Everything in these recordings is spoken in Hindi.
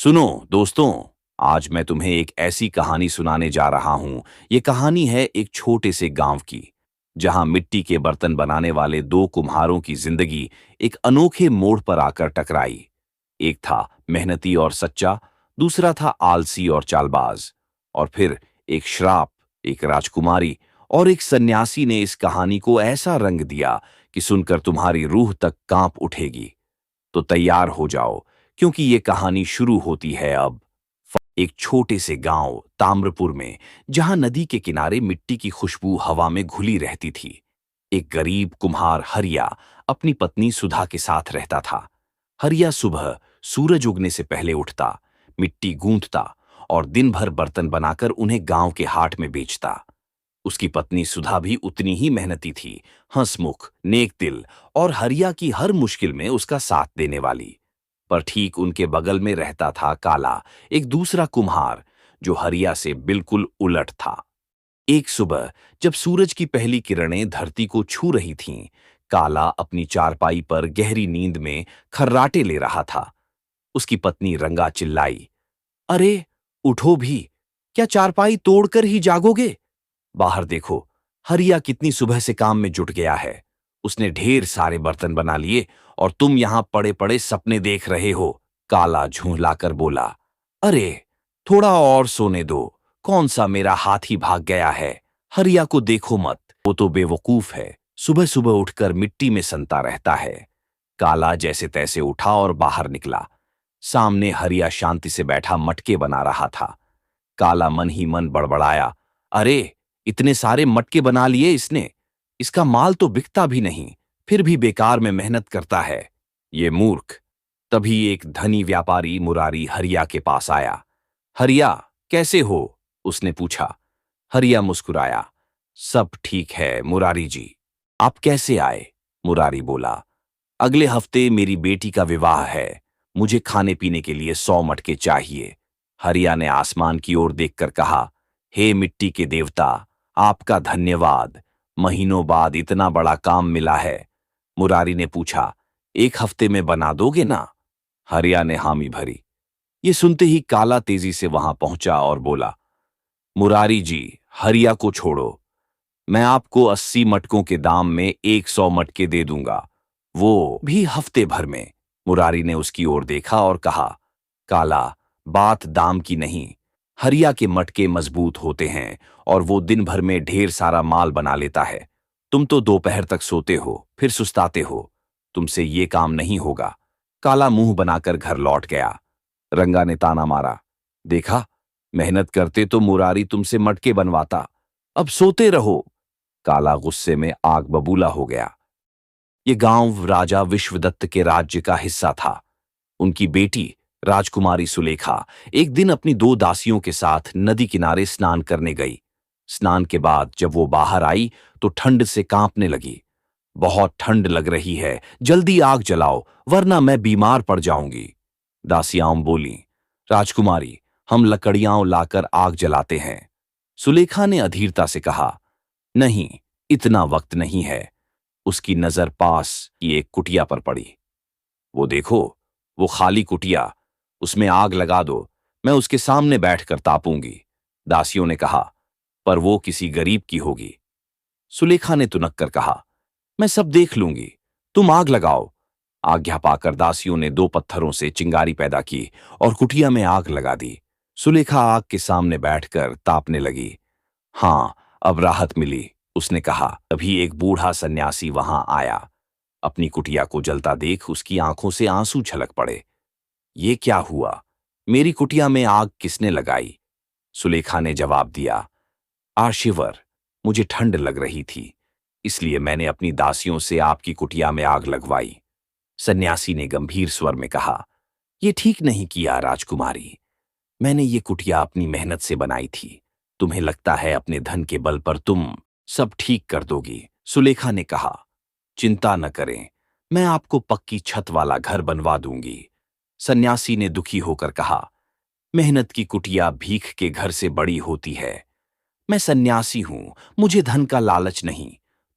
सुनो दोस्तों, आज मैं तुम्हें एक ऐसी कहानी सुनाने जा रहा हूं। ये कहानी है एक छोटे से गांव की, जहां मिट्टी के बर्तन बनाने वाले दो कुम्हारों की जिंदगी एक अनोखे मोड़ पर आकर टकराई। एक था मेहनती और सच्चा, दूसरा था आलसी और चालबाज। और फिर एक श्राप, एक राजकुमारी और एक सन्यासी ने इस कहानी को ऐसा रंग दिया कि सुनकर तुम्हारी रूह तक कांप उठेगी। तो तैयार हो जाओ, क्योंकि ये कहानी शुरू होती है अब। एक छोटे से गांव ताम्रपुर में, जहां नदी के किनारे मिट्टी की खुशबू हवा में घुली रहती थी, एक गरीब कुम्हार हरिया अपनी पत्नी सुधा के साथ रहता था। हरिया सुबह सूरज उगने से पहले उठता, मिट्टी गूंथता और दिन भर बर्तन बनाकर उन्हें गांव के हाट में बेचता। उसकी पत्नी सुधा भी उतनी ही मेहनती थी, हंसमुख, नेक दिल और हरिया की हर मुश्किल में उसका साथ देने वाली। पर ठीक उनके बगल में रहता था काला, एक दूसरा कुम्हार, जो हरिया से बिल्कुल उलट था। एक सुबह जब सूरज की पहली किरणें धरती को छू रही थीं, काला अपनी चारपाई पर गहरी नींद में खर्राटे ले रहा था। उसकी पत्नी रंगा चिल्लाई, अरे उठो भी, क्या चारपाई तोड़कर ही जागोगे? बाहर देखो, हरिया कितनी सुबह से काम में जुट गया है। उसने ढेर सारे बर्तन बना लिए और तुम यहां पड़े पड़े सपने देख रहे हो। काला झुंझलाकर बोला, अरे थोड़ा और सोने दो, कौन सा मेरा हाथ ही भाग गया है। हरिया को देखो मत, वो तो बेवकूफ है, सुबह सुबह उठकर मिट्टी में सनता रहता है। काला जैसे तैसे उठा और बाहर निकला। सामने हरिया शांति से बैठा मटके बना रहा था। काला मन ही मन बड़बड़ाया, अरे इतने सारे मटके बना लिए इसने, इसका माल तो बिकता भी नहीं, फिर भी बेकार में मेहनत करता है, ये मूर्ख। तभी एक धनी व्यापारी मुरारी हरिया के पास आया। हरिया, कैसे हो? उसने पूछा। हरिया मुस्कुराया, सब ठीक है मुरारी जी, आप कैसे आए? मुरारी बोला, अगले हफ्ते मेरी बेटी का विवाह है, मुझे खाने पीने के लिए 100 मटके चाहिए। हरिया ने आसमान की ओर देखकर कहा, हे मिट्टी के देवता, आपका धन्यवाद, महीनों बाद इतना बड़ा काम मिला है। मुरारी ने पूछा, 1 हफ्ते में बना दोगे ना? हरिया ने हामी भरी। ये सुनते ही काला तेजी से वहां पहुंचा और बोला, मुरारी जी, हरिया को छोड़ो, मैं आपको 80 मटकों के दाम में 100 मटके दे दूंगा, वो भी हफ्ते भर में। मुरारी ने उसकी ओर देखा और कहा, काला, बात दाम की नहीं, हरिया के मटके मजबूत होते हैं और वो दिन भर में ढेर सारा माल बना लेता है। तुम तो दोपहर तक सोते हो, फिर सुस्ताते हो, तुमसे ये काम नहीं होगा। काला मुंह बनाकर घर लौट गया। रंगा ने ताना मारा, देखा, मेहनत करते तो मुरारी तुमसे मटके बनवाता, अब सोते रहो। काला गुस्से में आग बबूला हो गया। ये गांव राजा विश्वदत्त के राज्य का हिस्सा था। उनकी बेटी राजकुमारी सुलेखा एक दिन अपनी 2 दासियों के साथ नदी किनारे स्नान करने गई। स्नान के बाद जब वो बाहर आई तो ठंड से कांपने लगी। बहुत ठंड लग रही है, जल्दी आग जलाओ, वरना मैं बीमार पड़ जाऊंगी। दासियां बोली, राजकुमारी, हम लकड़ियां लाकर आग जलाते हैं। सुलेखा ने अधीरता से कहा, नहीं, इतना वक्त नहीं है। उसकी नजर पास की एक कुटिया पर पड़ी। वो देखो, वो खाली कुटिया, उसमें आग लगा दो, मैं उसके सामने बैठकर तापूंगी। दासियों ने कहा, पर वो किसी गरीब की होगी। सुलेखा ने तुनक कर कहा, मैं सब देख लूंगी, तुम आग लगाओ। आज्ञा पाकर दासियों ने 2 पत्थरों से चिंगारी पैदा की और कुटिया में आग लगा दी। सुलेखा आग के सामने बैठकर तापने लगी। हाँ, अब राहत मिली, उसने कहा। तभी एक बूढ़ा सन्यासी वहां आया। अपनी कुटिया को जलता देख उसकी आंखों से आंसू छलक पड़े। ये क्या हुआ? मेरी कुटिया में आग किसने लगाई? सुलेखा ने जवाब दिया, आशिवर, मुझे ठंड लग रही थी, इसलिए मैंने अपनी दासियों से आपकी कुटिया में आग लगवाई। सन्यासी ने गंभीर स्वर में कहा, यह ठीक नहीं किया राजकुमारी, मैंने ये कुटिया अपनी मेहनत से बनाई थी। तुम्हें लगता है अपने धन के बल पर तुम सब ठीक कर दोगी। सुलेखा ने कहा, चिंता न करें, मैं आपको पक्की छत वाला घर बनवा दूंगी। सन्यासी ने दुखी होकर कहा, मेहनत की कुटिया भीख के घर से बड़ी होती है। मैं सन्यासी हूं, मुझे धन का लालच नहीं।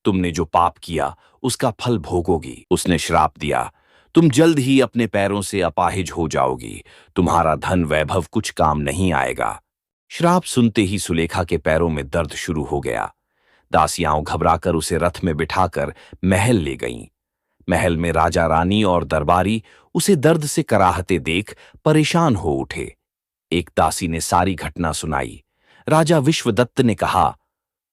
तुमने जो पाप किया उसका फल भोगोगी। उसने श्राप दिया, तुम जल्द ही अपने पैरों से अपाहिज हो जाओगी। तुम्हारा धन वैभव कुछ काम नहीं आएगा। श्राप सुनते ही सुलेखा के पैरों में दर्द शुरू हो गया। दासियां घबराकर उसे रथ में बिठाकर महल ले गईं। महल में राजा रानी और दरबारी उसे दर्द से कराहते देख परेशान हो उठे। एक दासी ने सारी घटना सुनाई। राजा विश्वदत्त ने कहा,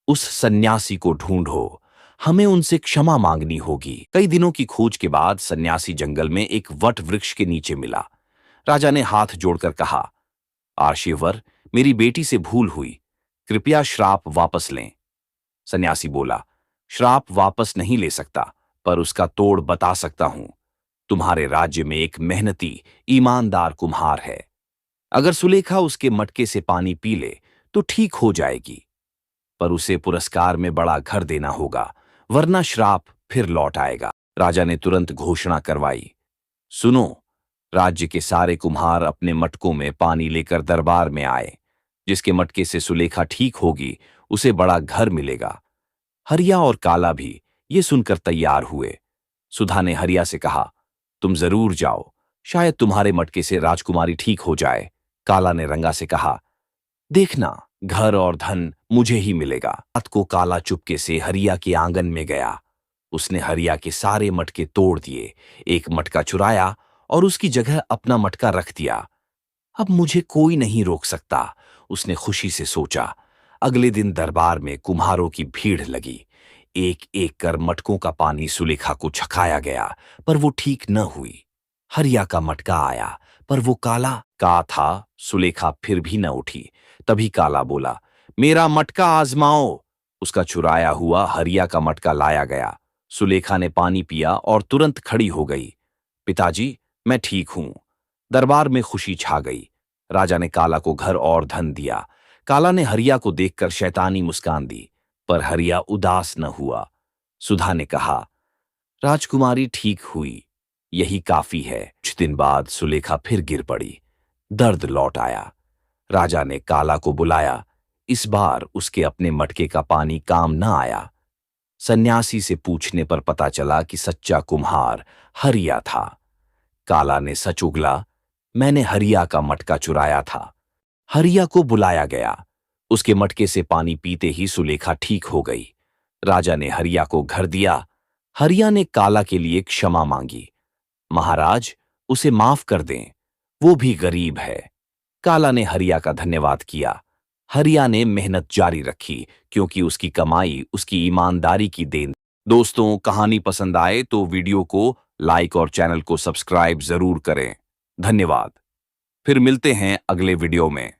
उस सन्यासी को ढूंढो, हमें उनसे क्षमा मांगनी होगी। कई दिनों की खोज के बाद सन्यासी जंगल में एक वट वृक्ष के नीचे मिला। राजा ने हाथ जोड़कर कहा, आर्षीवर, मेरी बेटी से भूल हुई, कृपया श्राप वापस लें। सन्यासी बोला, श्राप वापस नहीं ले सकता, पर उसका तोड़ बता सकता हूं। तुम्हारे राज्य में एक मेहनती, ईमानदार कुम्हार है। अगर सुलेखा उसके मटके से पानी पी ले तो ठीक हो जाएगी, पर उसे पुरस्कार में बड़ा घर देना होगा, वरना श्राप फिर लौट आएगा। राजा ने तुरंत घोषणा करवाई, सुनो, राज्य के सारे कुम्हार अपने मटकों में पानी लेकर दरबार में आए। जिसके मटके से सुलेखा ठीक होगी उसे बड़ा घर मिलेगा। हरिया और काला भी ये सुनकर तैयार हुए। सुधा ने हरिया से कहा, तुम जरूर जाओ, शायद तुम्हारे मटके से राजकुमारी ठीक हो जाए। काला ने रंगा से कहा, देखना, घर और धन मुझे ही मिलेगा। रात को काला चुपके से हरिया के आंगन में गया। उसने हरिया के सारे मटके तोड़ दिए, एक मटका चुराया और उसकी जगह अपना मटका रख दिया। अब मुझे कोई नहीं रोक सकता, उसने खुशी से सोचा। अगले दिन दरबार में कुम्हारों की भीड़ लगी। एक एक कर मटकों का पानी सुलेखा को छकाया गया, पर वो ठीक न हुई। हरिया का मटका आया, पर वो काला का था। सुलेखा फिर भी न उठी। तभी काला बोला, मेरा मटका आजमाओ। उसका चुराया हुआ हरिया का मटका लाया गया। सुलेखा ने पानी पिया और तुरंत खड़ी हो गई। पिताजी, मैं ठीक हूं। दरबार में खुशी छा गई। राजा ने काला को घर और धन दिया। काला ने हरिया को देखकर शैतानी मुस्कान दी, पर हरिया उदास न हुआ। सुधा ने कहा, राजकुमारी ठीक हुई, यही काफी है। कुछ दिन बाद सुलेखा फिर गिर पड़ी। दर्द लौट आया। राजा ने काला को बुलाया। इस बार उसके अपने मटके का पानी काम न आया। सन्यासी से पूछने पर पता चला कि सच्चा कुम्हार हरिया था। काला ने सच उगला, मैंने हरिया का मटका चुराया था। हरिया को बुलाया गया। उसके मटके से पानी पीते ही सुलेखा ठीक हो गई। राजा ने हरिया को घर दिया। हरिया ने काला के लिए क्षमा मांगी। महाराज, उसे माफ कर दें, वो भी गरीब है। काला ने हरिया का धन्यवाद किया। हरिया ने मेहनत जारी रखी, क्योंकि उसकी कमाई उसकी ईमानदारी की देन। दोस्तों, कहानी पसंद आए तो वीडियो को लाइक और चैनल को सब्सक्राइब जरूर करें। धन्यवाद। फिर मिलते हैं अगले वीडियो में।